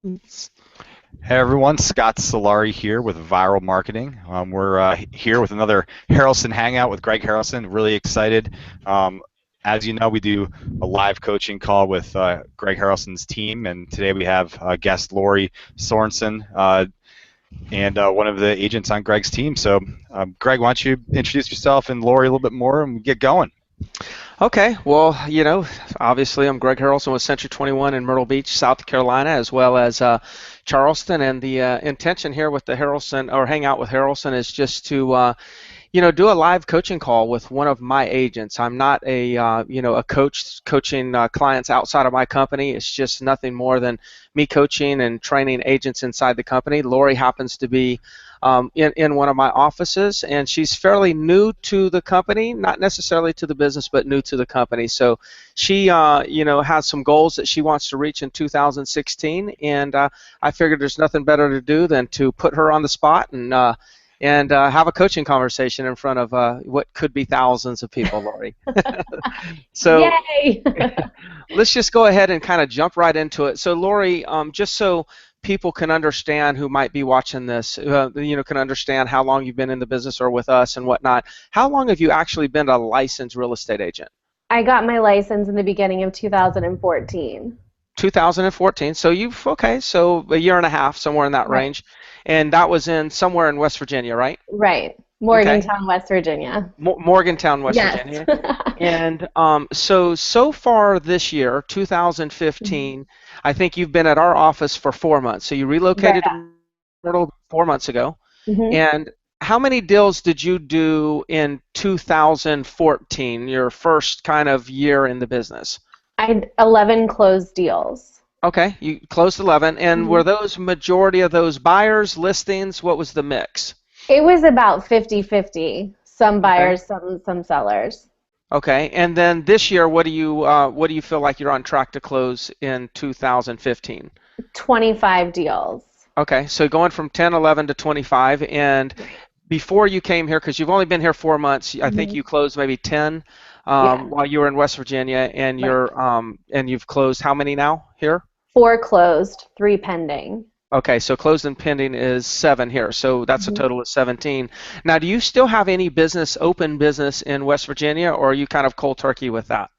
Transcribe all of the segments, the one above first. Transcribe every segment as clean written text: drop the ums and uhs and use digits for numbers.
Hey everyone, Scott Sillari here with Vyral Marketing. We're here with another Harrelson Hangout with Greg Harrelson. Really excited. Um, as you know, we do a live coaching call with Greg Harrelson's team, and today we have guest Lori Sorensen and one of the agents on Greg's team. So, Greg, why don't you introduce yourself and Lori a little bit more, and we get going. Okay, well, obviously I'm Greg Harrelson with Century 21 in Myrtle Beach, South Carolina, as well as Charleston. And the intention here with the Harrelson or Hangout with Harrelson is just to, do a live coaching call with one of my agents. I'm not a coach coaching clients outside of my company. It's just nothing more than me coaching and training agents inside the company. Lori happens to be in one of my offices, and she's fairly new to the company, not necessarily to the business, but new to the company. So she, has some goals that she wants to reach in 2016, and I figured there's nothing better to do than to put her on the spot and have a coaching conversation in front of what could be thousands of people, Lori. So Yay! let's just go ahead and kind of jump right into it. So Lori, just so people can understand who might be watching this, can understand how long you've been in the business or with us and whatnot. How long have you actually been a licensed real estate agent? I got my license in the beginning of 2014. 2014. So a year and a half, somewhere in that Right. range. And that was in somewhere in West Virginia, right? Right. Okay. Morgantown, West Virginia. Morgantown, West Yes. Virginia. And so far this year, Mhm. 2015, I think you've been at our office for 4 months. So you Right. relocated to Myrtle 4 months ago. hmm And how many deals did you do in 2014, your first kind of year in the business? I had 11 closed deals. Okay, you closed 11. And hmm were those majority of those buyers, listings? What was the mix? It was about 50-50. Some Okay. buyers, some sellers. Okay, and then this year, what do you feel like you're on track to close in 2015? 25 deals. Okay, so going from 10, 11 to 25, and before you came here, because you've only been here 4 months, I think hmm you closed maybe 10 Yeah. while you were in West Virginia, and Right. you've closed how many now here? 4 closed, 3 pending. Okay, so closed and pending is 7 here, so that's a Mhm. total of 17. Now, do you still have any open business in West Virginia, or are you kind of cold turkey with that?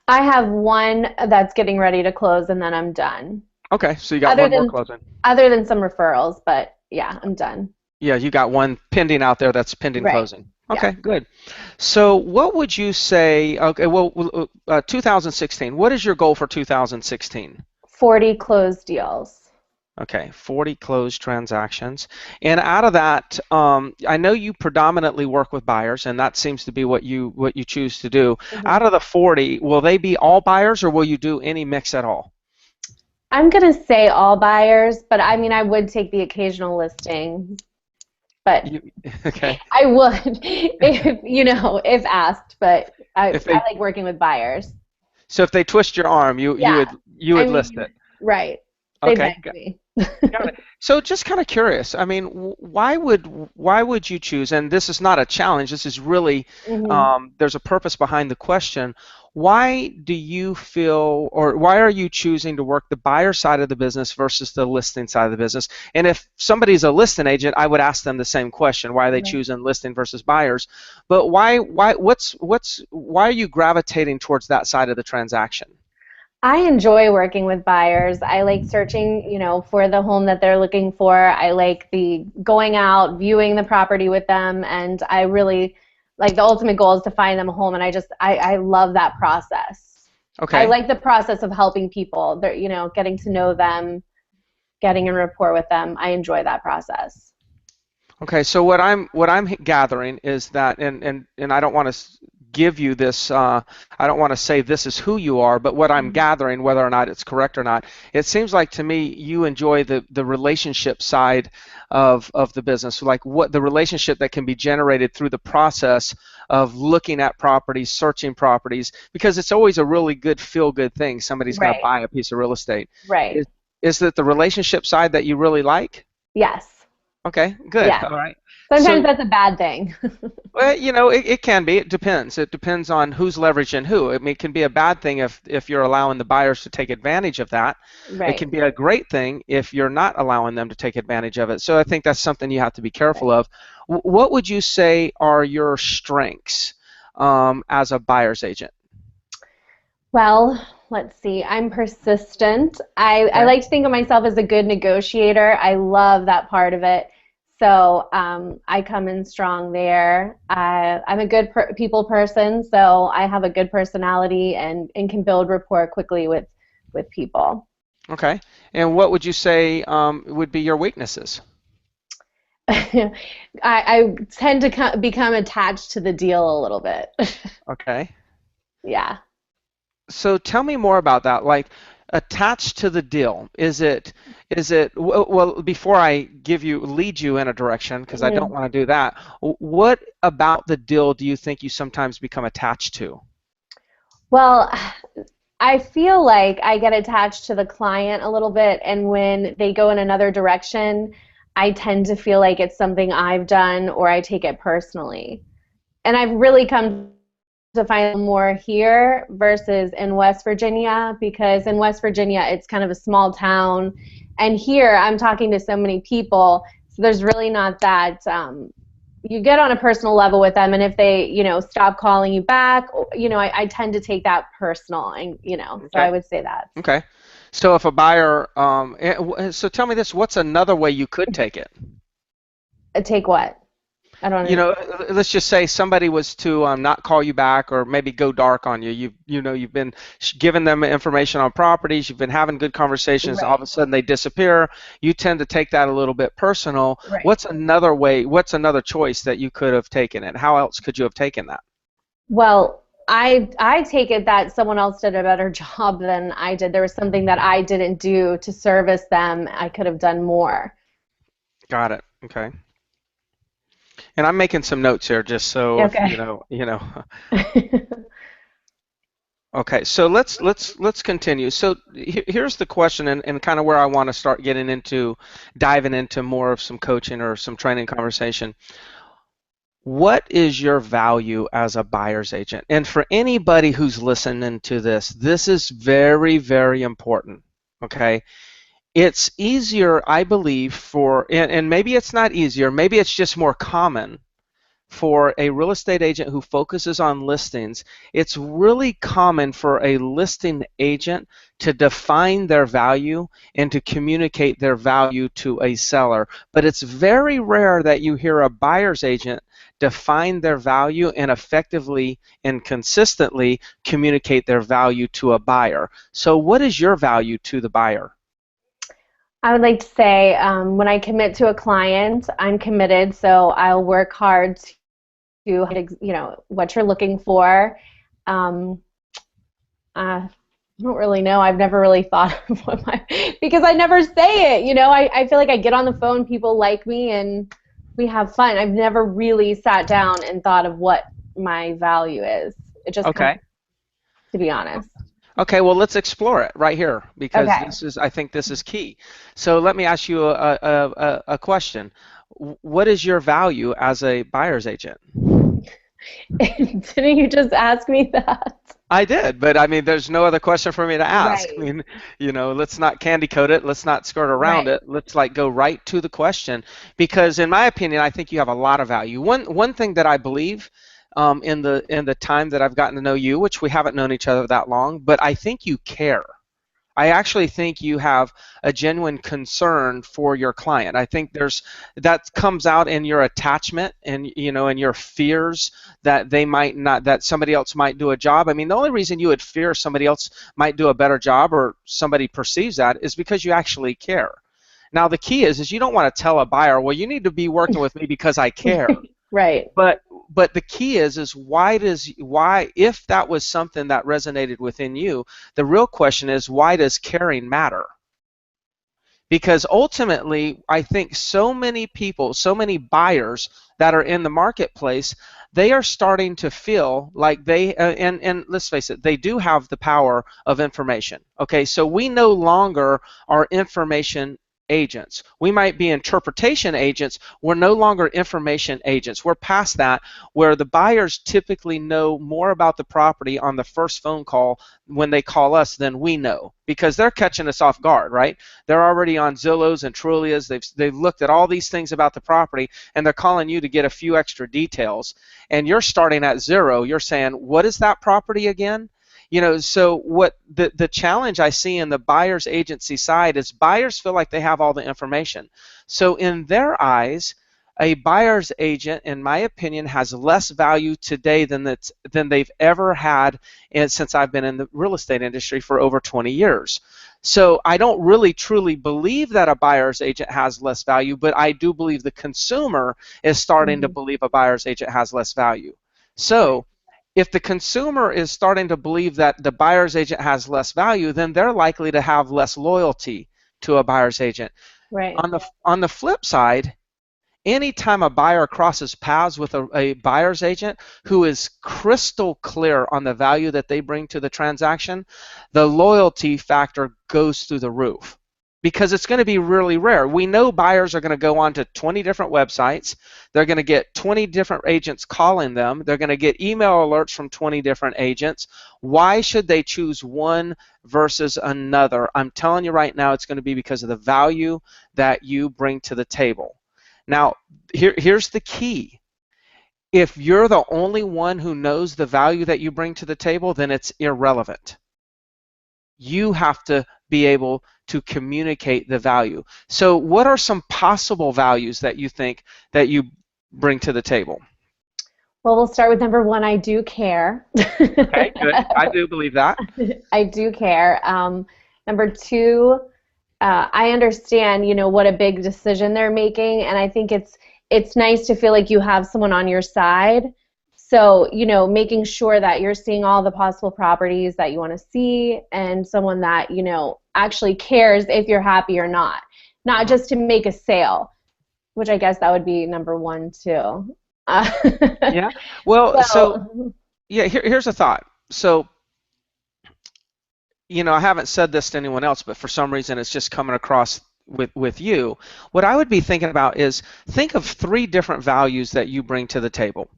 I have one that's getting ready to close, and then I'm done. Okay, so you got Other one more than closing. other than some referrals, but yeah, I'm done. Yeah, you got one pending out there that's pending Right. closing. Yeah. Okay, good. So what would you say, okay, well, 2016, what is your goal for 2016? 40 closed deals. Okay, 40 closed transactions. And out of that, I know you predominantly work with buyers, and that seems to be what you choose to do. Mhm. Out of the 40, will they be all buyers, or will you do any mix at all? I'm gonna say all buyers, but I mean I would take the occasional listing, but You, okay. I would if if asked, but I, If I they like working with buyers. so if they twist your arm, you Yeah. I would list it. mean, right. They Okay. begged me. Got it. So just kind of curious. I mean, why would you choose? And this is not a challenge. This is really hmm there's a purpose behind the question. Why do you feel, or why are you choosing to work the buyer side of the business versus the listing side of the business? And if somebody's a listing agent, I would ask them the same question: Why are they Right. choosing listing versus buyers? But why are you gravitating towards that side of the transaction? I enjoy working with buyers. I like searching, for the home that they're looking for. I like the going out, viewing the property with them, and I really like the ultimate goal is to find them a home, and I love that process. I Okay. like the process of helping people. They're, getting to know them, getting in rapport with them. I enjoy that process. Okay, so what I'm gathering is that, and I don't want to give you this, I don't want to say this is who you are, but what I'm Mhm. gathering, whether or not it's correct or not, it seems like to me you enjoy the relationship side of the business, like what the relationship that can be generated through the process of looking at properties, searching properties, because it's always a really good feel good thing. Somebody's going to Right, buy a piece of real estate. right. Is is it the relationship side that you really like? Yes, Okay, good. yes. All right. Sometimes So, that's a bad thing. well, it can be. It depends. It depends on who's leveraging who. I mean, it can be a bad thing if you're allowing the buyers to take advantage of that. It Right. can be a great thing if you're not allowing them to take advantage of it. So I think that's something you have to be careful Right. of. What would you say are your strengths as a buyer's agent? Well, let's see. I'm persistent. I Okay. like to think of myself as a good negotiator. I love that part of it. So I come in strong there. I'm a good people person, so I have a good personality and can build rapport quickly with people. Okay. And what would you say would be your weaknesses? I tend to become attached to the deal a little bit. Okay. Yeah. So tell me more about that. Like attached to the deal, is it well, before I lead you in a direction, because I don't Mm. want to do that. What about the deal do you think you sometimes become attached to? Well, I feel like I get attached to the client a little bit, and when they go in another direction, I tend to feel like it's something I've done or I take it personally. And I've really come to find more here versus in West Virginia, because in West Virginia it's kind of a small town, and here I'm talking to so many people, so there's really not that you get on a personal level with them, and if they stop calling you back, I tend to take that personal, and so I Okay. would say that. Okay. So if a buyer, so tell me this, what's another way you could take it? Take what? I don't You know, understand. let's just say somebody was to not call you back or maybe go dark on you. You've been giving them information on properties. You've been having good conversations. All of Right. a sudden they disappear. You tend to take that a little bit personal. Right. What's another way? What's another choice that you could have taken it? How else could you have taken that? Well, I take it that someone else did a better job than I did. There was something that I didn't do to service them. I could have done more. Got it. Okay. And I'm making some notes here just so if Okay. Okay, so let's continue. So here's the question, and kind of where I want to start getting into, diving into more of some coaching or some training conversation. What is your value as a buyer's agent? And for anybody who's listening to this is very, very important. Okay, it's easier, I believe, and maybe it's not easier, maybe it's just more common for a real estate agent who focuses on listings. It's really common for a listing agent to define their value and to communicate their value to a seller. But it's very rare that you hear a buyer's agent define their value and effectively and consistently communicate their value to a buyer. So what is your value to the buyer? I would like to say when I commit to a client, I'm committed, so I'll work hard to what you're looking for. Um, I don't really know. I've never really thought of because I never say it. I feel like I get on the phone, people like me, and we have fun. I've never really sat down and thought of what my value is. It just comes, Okay. to be honest. Okay, well, let's explore it right here because Okay. I think this is key. So let me ask you a question. What is your value as a buyer's agent? Didn't you just ask me that? I did, but I mean, there's no other question for me to ask. I Right. mean, let's not candy coat it. Let's not skirt around Right. it. Let's like go right to the question because, in my opinion, I think you have a lot of value. One thing that I believe in the time that I've gotten to know you, which we haven't known each other that long, but I think you care. I actually think you have a genuine concern for your client. I think that comes out in your attachment and and your fears that they might not, that somebody else might do a job. I mean, the only reason you would fear somebody else might do a better job or somebody perceives that is because you actually care. Now the key is you don't want to tell a buyer, well, you need to be working with me because I care. Right. But the key is why if that was something that resonated within you, the real question is why does caring matter? Because ultimately, I think so many people, so many buyers that are in the marketplace, they are starting to feel like and let's face it, they do have the power of information. Okay, so we no longer are information agents. We might be interpretation agents. We're no longer information agents. We're past that, where the buyers typically know more about the property on the first phone call when they call us than we know, because they're catching us off guard, right? They're already on Zillows and Trulias. They've looked at all these things about the property, and they're calling you to get a few extra details. And you're starting at zero. You're saying, what is that property again? So what the challenge I see in the buyer's agency side is buyers feel like they have all the information. So in their eyes, a buyer's agent, in my opinion, has less value today than they've ever had since I've been in the real estate industry for over 20 years. So I don't really truly believe that a buyer's agent has less value, but I do believe the consumer is starting to believe a buyer's agent has less value. So if the consumer is starting to believe that the buyer's agent has less value, then they're likely to have less loyalty to a buyer's agent. Right. On the flip side, anytime a buyer crosses paths with a buyer's agent who is crystal clear on the value that they bring to the transaction, the loyalty factor goes through the roof, because it's going to be really rare. We know buyers are going to go on to 20 different websites. They're going to get 20 different agents calling them. They're going to get email alerts from 20 different agents. Why should they choose one versus another? I'm telling you right now, it's going to be because of the value that you bring to the table. Now, here's the key. If you're the only one who knows the value that you bring to the table, then it's irrelevant. You have to be able to communicate the value. So what are some possible values that you think that you bring to the table? Well, we'll start with number one. I do care. Okay, good. I do believe that. I do care. Number two, I understand, what a big decision they're making, and I think it's nice to feel like you have someone on your side. So, making sure that you're seeing all the possible properties that you want to see, and someone that, actually cares if you're happy or not just to make a sale, which I guess that would be number one too. Yeah. Well, so yeah, here's a thought. So, I haven't said this to anyone else, but for some reason it's just coming across with you. What I would be thinking about is, think of 3 different values that you bring to the table.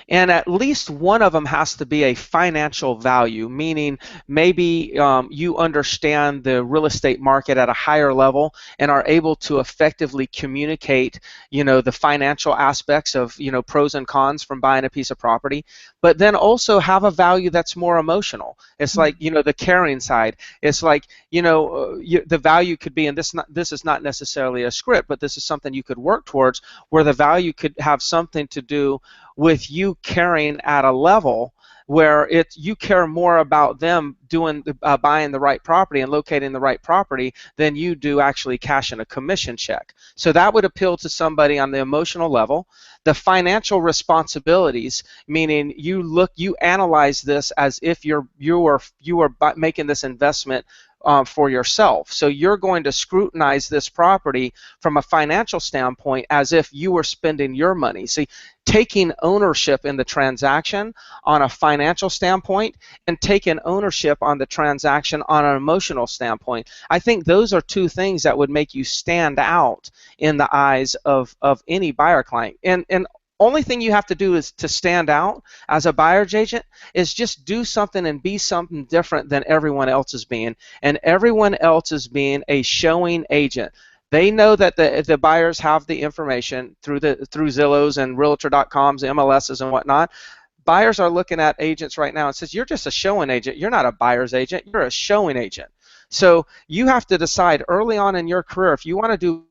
And at least one of them has to be a financial value, meaning maybe you understand the real estate market at a higher level and are able to effectively communicate, the financial aspects of, pros and cons from buying a piece of property, but then also have a value that's more emotional. It's like, the caring side. It's like, the value could be, and this is not necessarily a script, but this is something you could work towards, where the value could have something to do with you caring at a level where you care more about them buying the right property and locating the right property than you do actually cashing a commission check. So that would appeal to somebody on the emotional level. The financial responsibilities, meaning you analyze this as if you are making this investment for yourself. So you're going to scrutinize this property from a financial standpoint as if you were spending your money. See, taking ownership in the transaction on a financial standpoint and taking ownership on the transaction on an emotional standpoint. I think those are 2 things that would make you stand out in the eyes of any buyer client. And only thing you have to do is to stand out as a buyer's agent is just do something and be something different than everyone else is being. And everyone else is being a showing agent. They know that the buyers have the information through Zillows and Realtor.coms, MLSs and whatnot. Buyers are looking at agents right now and says, you're just a showing agent. You're not a buyer's agent. You're a showing agent. So you have to decide early on in your career, if you want to do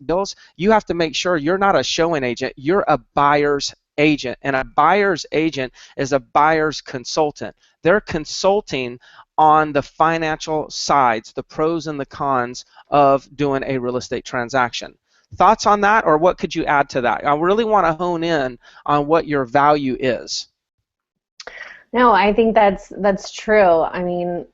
bills, you have to make sure you're not a showing agent. You're a buyer's agent, and a buyer's agent is a buyer's consultant. They're consulting on the financial sides, the pros and the cons of doing a real estate transaction. Thoughts on that, or what could you add to that? I really want to hone in on what your value is. No, I think that's true. I mean,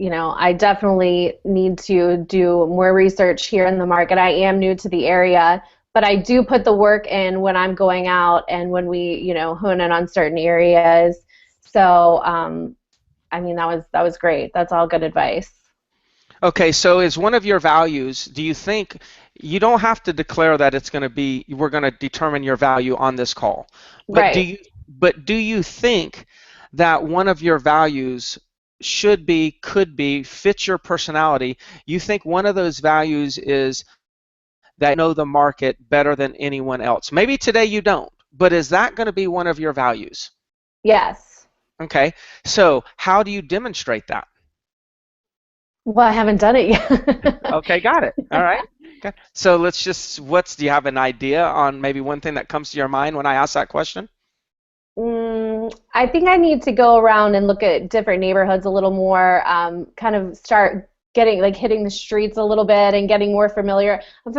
I definitely need to do more research here in the market. I am new to the area, but I do put the work in when I'm going out and when we, hone in on certain areas. So, I mean, that was great. That's all good advice. Okay, so is one of your values, do you think, you don't have to declare that it's going to be, we're going to determine your value on this call, but Right. do you think that one of your values should be, could be, fits your personality? You think one of those values is that you know the market better than anyone else? Maybe today you don't, but is that going to be one of your values? Yes. Okay, so how do you demonstrate that? Well, I haven't done it yet. Okay, got it. All right. Okay. So let's just, do you have an idea on maybe one thing that comes to your mind when I ask that question? I think I need to go around and look at different neighborhoods a little more, kind of start getting like hitting the streets a little bit and getting more familiar. I'm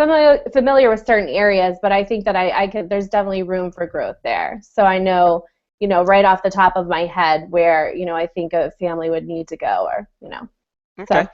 familiar with certain areas, but I think that I could, there's definitely room for growth there. So I know, right off the top of my head where, I think a family would need to go or. Okay.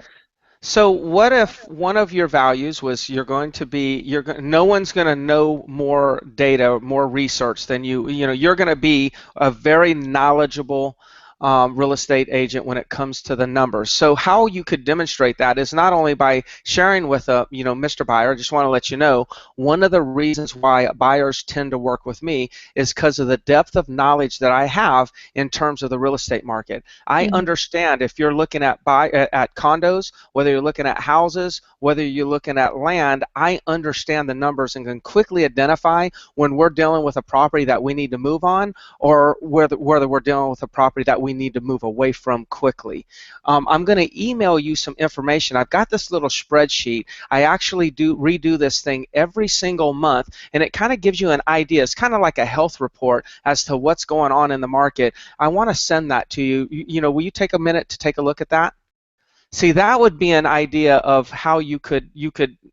So So what if one of your values was no one's going to know more data, more research than you. You're going to be a very knowledgeable real estate agent when it comes to the numbers. So how you could demonstrate that is not only by sharing with Mr. Buyer. I just want to let you know, one of the reasons why buyers tend to work with me is because of the depth of knowledge that I have in terms of the real estate market. I understand if you're looking at condos, whether you're looking at houses, whether you're looking at land, I understand the numbers and can quickly identify when we're dealing with a property that we need to move on, or whether we're dealing with a property that we need to move away from quickly. I'm going to email you some information. I've got this little spreadsheet. I actually do redo this thing every single month, and it kind of gives you an idea. It's kind of like a health report as to what's going on in the market. I want to send that to you. Will you take a minute to take a look at that? See, that would be an idea of how you could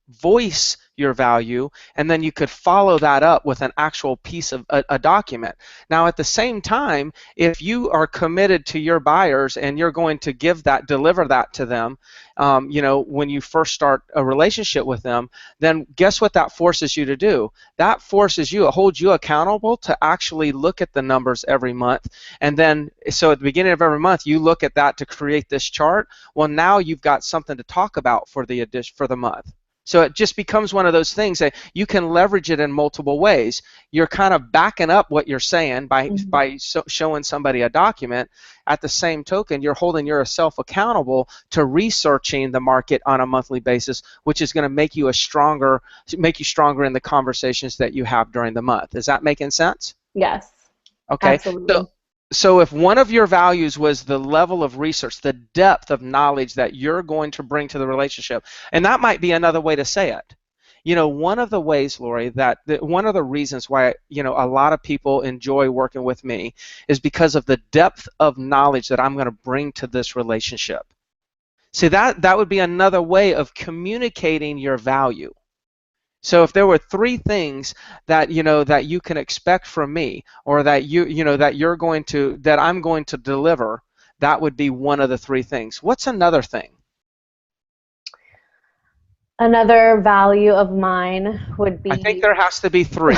voice your value, and then you could follow that up with an actual piece of a document. Now, at the same time, if you are committed to your buyers and you're going to deliver that to them, when you first start a relationship with them, then guess what that forces you to do? That forces you, it holds you accountable to actually look at the numbers every month. And then, so at the beginning of every month, you look at that to create this chart. Well, now you've got something to talk about for the month. So it just becomes one of those things that you can leverage it in multiple ways. You're kind of backing up what you're saying by showing somebody a document. At the same token, you're holding yourself accountable to researching the market on a monthly basis, which is going to make you stronger in the conversations that you have during the month. Is that making sense? Yes. Okay. Absolutely. So if one of your values was the level of research, the depth of knowledge that you're going to bring to the relationship, and that might be another way to say it. One of the ways, Lori, one of the reasons why, a lot of people enjoy working with me is because of the depth of knowledge that I'm going to bring to this relationship. See, that would be another way of communicating your value. So if there were three things that that you can expect from me, or that that I'm going to deliver, that would be one of the three things. What's another thing? Another value of mine would be. I think there has to be three.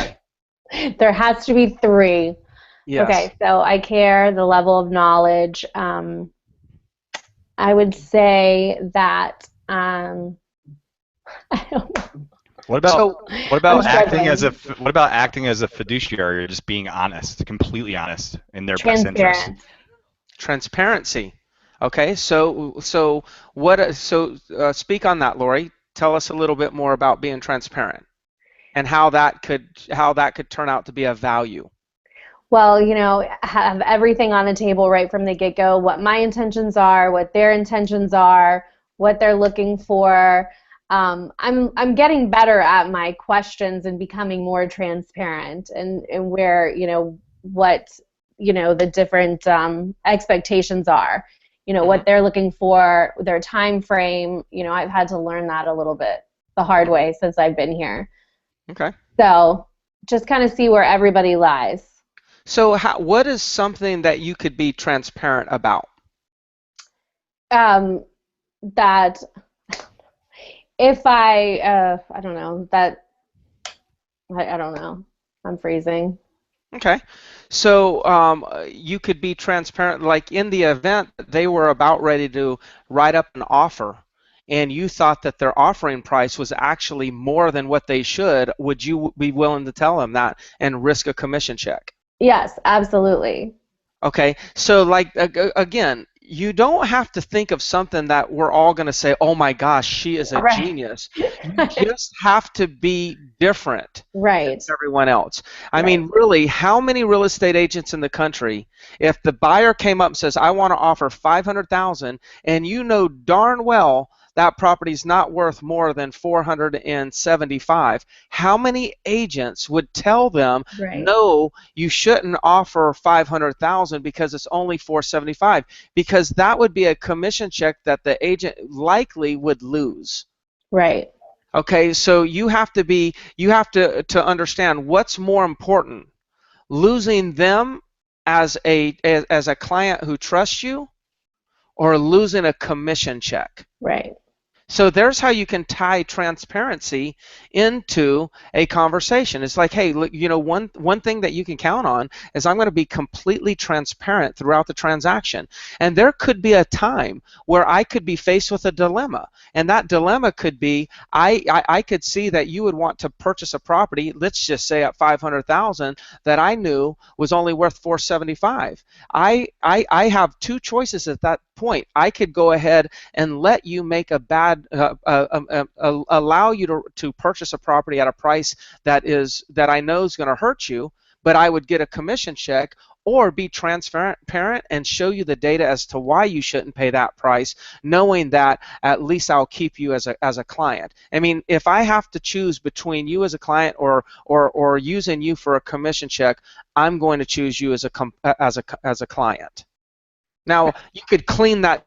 There has to be three. Yes. Okay, so I care, the level of knowledge. I would say that I don't know. What about acting as a fiduciary, or just being honest, completely honest in their best interest? Transparency. Okay, so speak on that, Lori. Tell us a little bit more about being transparent and how that could turn out to be a value. Well, have everything on the table right from the get-go, what my intentions are, what their intentions are, what they're looking for. I'm getting better at my questions and becoming more transparent, and where what the different expectations are, what they're looking for, their time frame. I've had to learn that a little bit the hard way since I've been here. Okay. So just kind of see where everybody lies. So what is something that you could be transparent about? That if I don't know, that I don't know. I'm freezing. Okay. So you could be transparent, like in the event they were about ready to write up an offer and you thought that their offering price was actually more than what they should, would you be willing to tell them that and risk a commission check? Yes, absolutely. Okay, so like again, you don't have to think of something that we're all going to say, oh my gosh, she is a Right. genius. You just have to be different than Right. everyone else. I Right. mean, really, how many real estate agents in the country, if the buyer came up and says, I want to offer 500,000, and you know darn well that property's not worth more than 475, how many agents would tell them, Right. no, you shouldn't offer 500,000 because it's only 475, because that would be a commission check that the agent likely would lose. Right. Okay, so you have to understand what's more important, losing them as a client who trusts you, or losing a commission check. Right. So there's how you can tie transparency into a conversation. It's like, hey, look, you know, one thing that you can count on is I'm going to be completely transparent throughout the transaction. And there could be a time where I could be faced with a dilemma. And that dilemma could be, I could see that you would want to purchase a property, let's just say at 500,000, that I knew was only worth 475. I have two choices at that point. I could go ahead and let you make a bad allow you to purchase a property at a price that I know is going to hurt you, but I would get a commission check, or be transparent and show you the data as to why you shouldn't pay that price, knowing that at least I'll keep you as a client. I mean, if I have to choose between you as a client or using you for a commission check, I'm going to choose you as a client. Now, you could clean that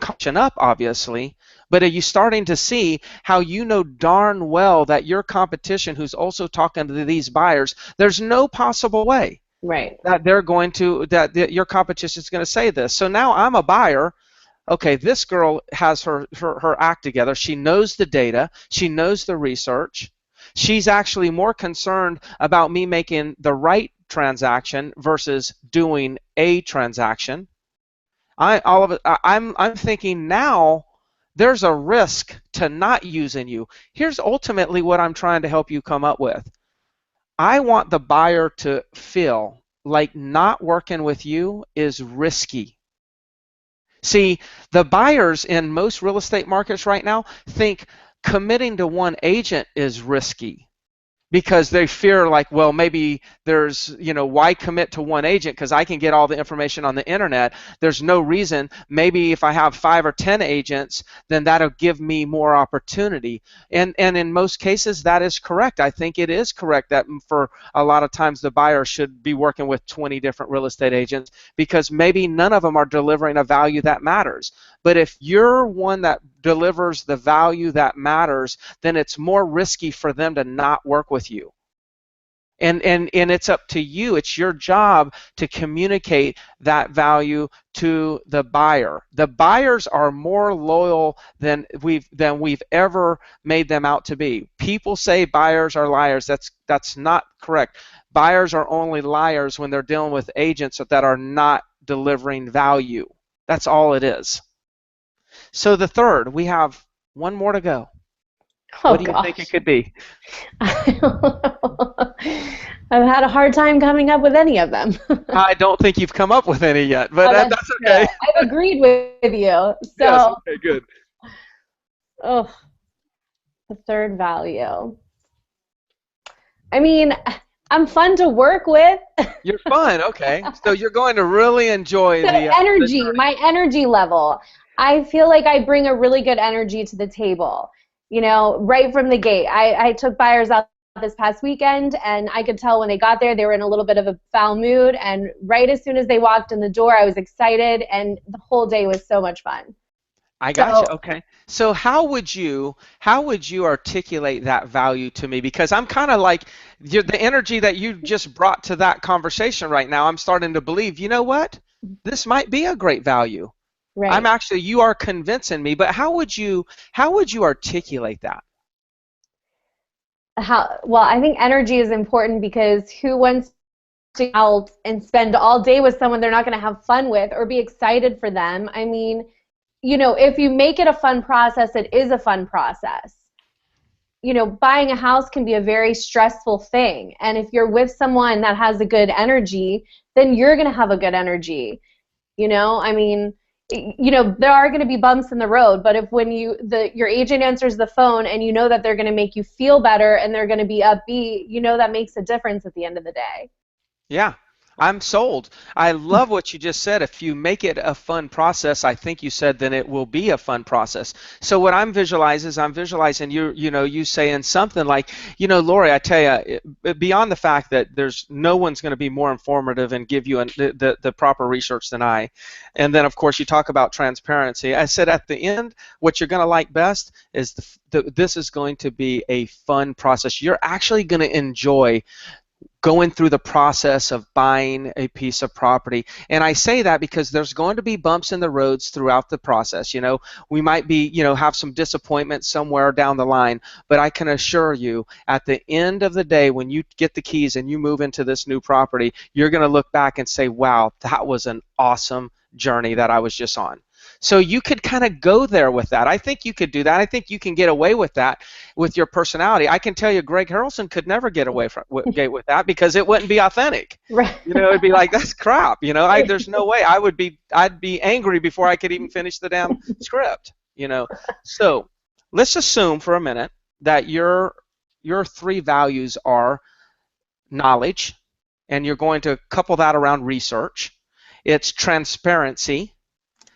option up, obviously, but are you starting to see how you know darn well that your competition, who's also talking to these buyers, there's no possible way Right. that your competition is going to say this. So now I'm a buyer. Okay, this girl has her act together. She knows the data. She knows the research. She's actually more concerned about me making the right transaction versus doing a transaction. I'm thinking now there's a risk to not using you. Here's ultimately what I'm trying to help you come up with. I want the buyer to feel like not working with you is risky. See, the buyers in most real estate markets right now think committing to one agent is risky, because they fear, like, well, maybe there's, why commit to one agent, because I can get all the information on the internet. There's no reason. Maybe if I have 5 or 10 agents, then that'll give me more opportunity. And in most cases, that is correct. I think it is correct that for a lot of times the buyer should be working with 20 different real estate agents, because maybe none of them are delivering a value that matters. But if you're one that delivers the value that matters, then it's more risky for them to not work with you. And it's up to you. It's your job to communicate that value to the buyer. The buyers are more loyal than we've ever made them out to be. People say buyers are liars. That's not correct. Buyers are only liars when they're dealing with agents that are not delivering value. That's all it is. So the third, we have one more to go. Oh, what do you think it could be? I've had a hard time coming up with any of them. I don't think you've come up with any yet, but that's okay. I've agreed with you. So, yes, okay, good. Oh, the third value. I mean, I'm fun to work with. You're fun, okay. So you're going to really enjoy the energy, my energy level. I feel like I bring a really good energy to the table. Right from the gate. I took buyers out this past weekend, and I could tell when they got there they were in a little bit of a foul mood, and right as soon as they walked in the door I was excited, and the whole day was so much fun. I got you. Okay. So how would you articulate that value to me? Because I'm kind of like, the energy that you just brought to that conversation right now, I'm starting to believe, you know what? This might be a great value. Right. You are convincing me, but how would you articulate that? Well, I think energy is important, because who wants to go out and spend all day with someone they're not going to have fun with or be excited for them? I mean, if you make it a fun process, it is a fun process. Buying a house can be a very stressful thing. And if you're with someone that has a good energy, then you're going to have a good energy. I mean, there are going to be bumps in the road, but if when your agent answers the phone and that they're going to make you feel better and they're going to be upbeat, that makes a difference at the end of the day. Yeah, I'm sold. I love what you just said. If you make it a fun process, I think you said, then it will be a fun process. So what I'm visualizing you saying something like, Lori, I tell you, beyond the fact that there's no one's going to be more informative and give you the proper research than I. And then, of course, you talk about transparency. I said at the end, what you're going to like best is this is going to be a fun process. You're actually going to enjoy going through the process of buying a piece of property. And I say that because there's going to be bumps in the roads throughout the process. We might be, have some disappointment somewhere down the line, but I can assure you at the end of the day, when you get the keys and you move into this new property, you're going to look back and say, wow, that was an awesome journey that I was just on. So you could kind of go there with that. I think you could do that. I think you can get away with that with your personality. I can tell you Greg Harrelson could never get away with that because it wouldn't be authentic. Right. It'd be like, that's crap. There's no way. I'd be angry before I could even finish the damn script. So let's assume for a minute that your three values are knowledge, and you're going to couple that around research. It's transparency.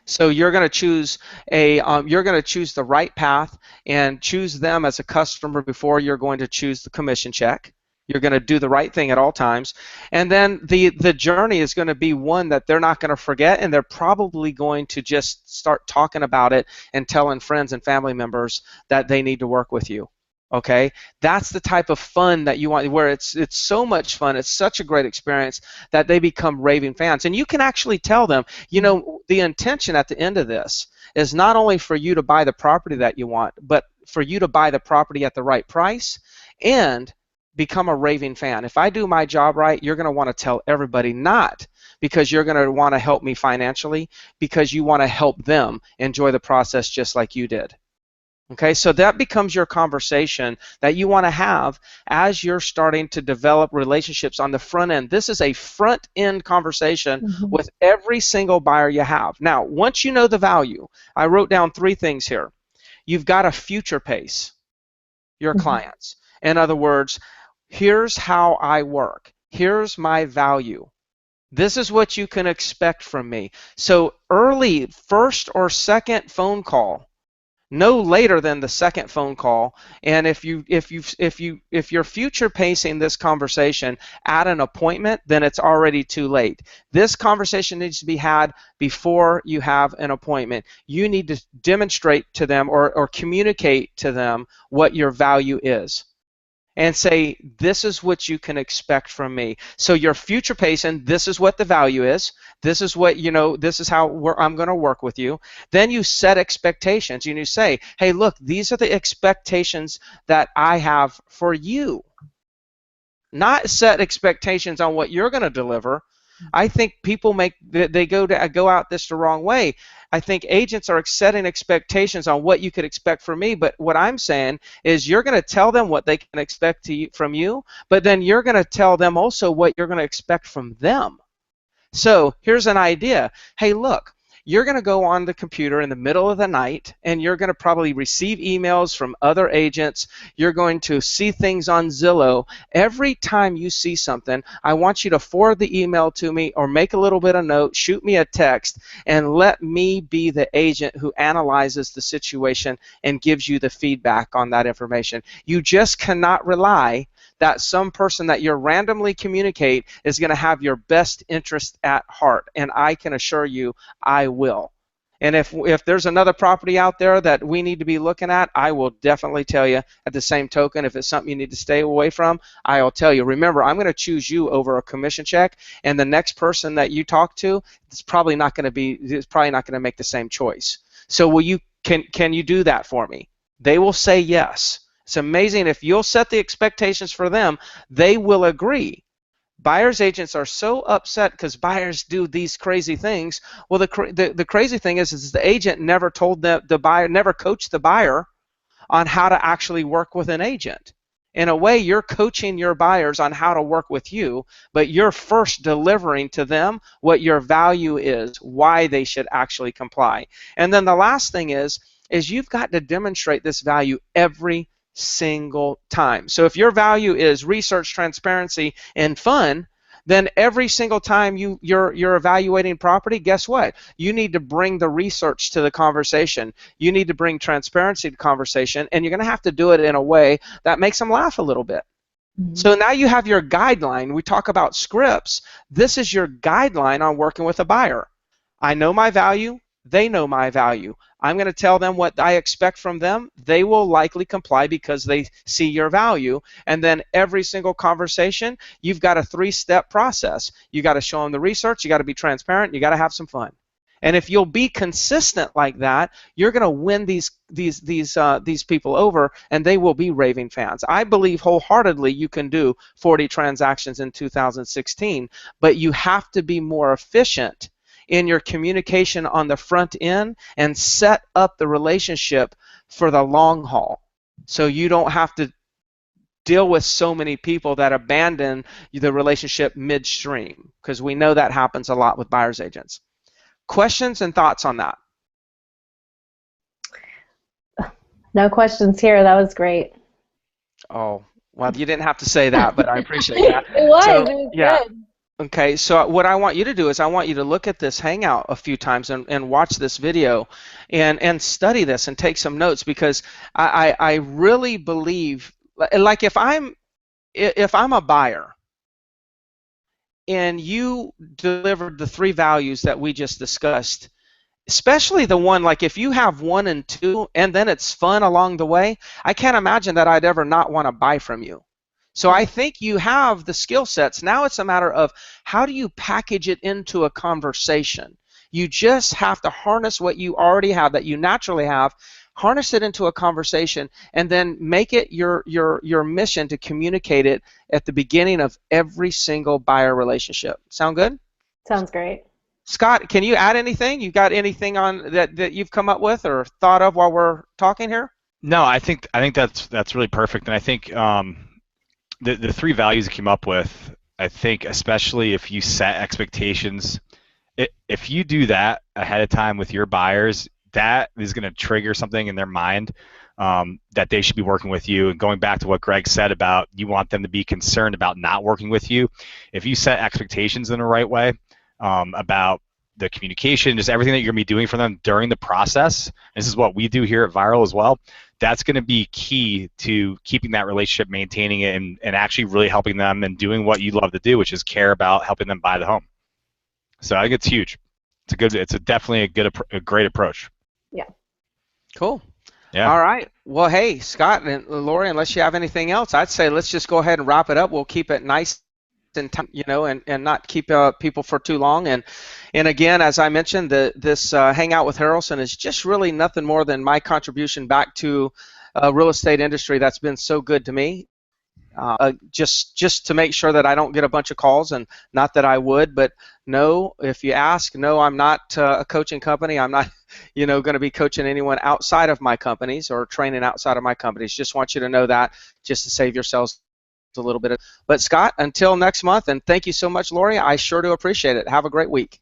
So you're going to choose the right path and choose them as a customer before you're going to choose the commission check. You're going to do the right thing at all times. And then the journey is going to be one that they're not going to forget, and they're probably going to just start talking about it and telling friends and family members that they need to work with you. Okay, that's the type of fun that you want, where it's so much fun, it's such a great experience that they become raving fans. And you can actually tell them, the intention at the end of this is not only for you to buy the property that you want, but for you to buy the property at the right price and become a raving fan. If I do my job right, you're going to want to tell everybody, not because you're going to want to help me financially, because you want to help them enjoy the process just like you did. Okay, so that becomes your conversation that you want to have as you're starting to develop relationships on the front end. This is a front end conversation with every single buyer you have. Now, once you know the value, I wrote down 3 things here. You've got to future pace your clients. In other words, here's how I work. Here's my value. This is what you can expect from me. So early first or second phone call, no later than the second phone call. And if you're future pacing this conversation at an appointment, then it's already too late. This conversation needs to be had before you have an appointment. You need to demonstrate to them or communicate to them what your value is, and say, this is what you can expect from me. So you're future pacing, this is what the value is, this is what, this is how I'm going to work with you. Then you set expectations and you say, hey, look, these are the expectations that I have for you. Not set expectations on what you're going to deliver. I think people go out this the wrong way. I think agents are setting expectations on what you could expect from me, but what I'm saying is you're going to tell them what they can expect from you, but then you're going to tell them also what you're going to expect from them. So here's an idea. Hey, look, you're going to go on the computer in the middle of the night, and you're going to probably receive emails from other agents. You're going to see things on Zillow. Every time you see something, I want you to forward the email to me or make a little bit of note, shoot me a text, and let me be the agent who analyzes the situation and gives you the feedback on that information. You just cannot rely that some person that you randomly communicate is going to have your best interest at heart, and I can assure you I will. And if there's another property out there that we need to be looking at, I will definitely tell you. At the same token, if it's something you need to stay away from, I'll tell you. Remember, I'm going to choose you over a commission check, and the next person that you talk to, it's probably not going to make the same choice. So can you do that for me? They will say yes. It's amazing. If you'll set the expectations for them, they will agree. Buyers agents are so upset because buyers do these crazy things. Well, the crazy thing is the agent never told the buyer, never coached the buyer on how to actually work with an agent. In a way, you're coaching your buyers on how to work with you, but you're first delivering to them what your value is, why they should actually comply. And then the last thing is you've got to demonstrate this value every single time. So if your value is research, transparency, and fun, then every single time you're evaluating property, guess what? You need to bring the research to the conversation. You need to bring transparency to the conversation, and you're going to have to do it in a way that makes them laugh a little bit. Mm-hmm. So now you have your guideline. We talk about scripts. This is your guideline on working with a buyer. I know my value. They know my value. I'm going to tell them what I expect from them. They will likely comply because they see your value. And then every single conversation, you've got a 3-step process. You got to show them the research. You got to be transparent. You got to have some fun. And if you'll be consistent like that, you're going to win these people over, and they will be raving fans. I believe wholeheartedly you can do 40 transactions in 2016, but you have to be more efficient in your communication on the front end and set up the relationship for the long haul, so you don't have to deal with so many people that abandon the relationship midstream, because we know that happens a lot with buyer's agents. Questions and thoughts on that? No questions here. That was great. Oh, well, you didn't have to say that, but I appreciate that. It was. So, it was yeah. Good. Okay, so what I want you to do is I want you to look at this Hangout a few times and watch this video and study this and take some notes, because I really believe, like, if I'm a buyer and you delivered the 3 values that we just discussed, especially the one, like if you have 1 and 2 and then it's fun along the way, I can't imagine that I'd ever not want to buy from you. So I think you have the skill sets. Now it's a matter of how do you package it into a conversation. You just have to harness what you already have, that you naturally have, harness it into a conversation, and then make it your mission to communicate it at the beginning of every single buyer relationship. Sound good? Sounds great. Scott, can you add anything? You got anything on that you've come up with or thought of while we're talking here? No, I think that's really perfect, and I think the 3 values you came up with, I think especially if you set expectations, if you do that ahead of time with your buyers, that is going to trigger something in their mind that they should be working with you. And going back to what Greg said about you want them to be concerned about not working with you, if you set expectations in the right way about the communication, just everything that you're going to be doing for them during the process, this is what we do here at Vyral as well, that's going to be key to keeping that relationship, maintaining it, and actually really helping them and doing what you love to do, which is care about helping them buy the home. So I think it's huge. It's definitely a great approach. Yeah. Cool. Yeah. All right. Well, hey, Scott and Lori, unless you have anything else, I'd say let's just go ahead and wrap it up. We'll keep it nice and time, and not keep people for too long. And again, as I mentioned, this Hangout with Harrelson is just really nothing more than my contribution back to real estate industry that's been so good to me. Just to make sure that I don't get a bunch of calls, and not that I would, but no, if you ask, no, I'm not a coaching company. I'm not, going to be coaching anyone outside of my companies or training outside of my companies. Just want you to know that, just to save yourselves a little bit. But Scott, until next month, and thank you so much, Lori. I sure do appreciate it. Have a great week.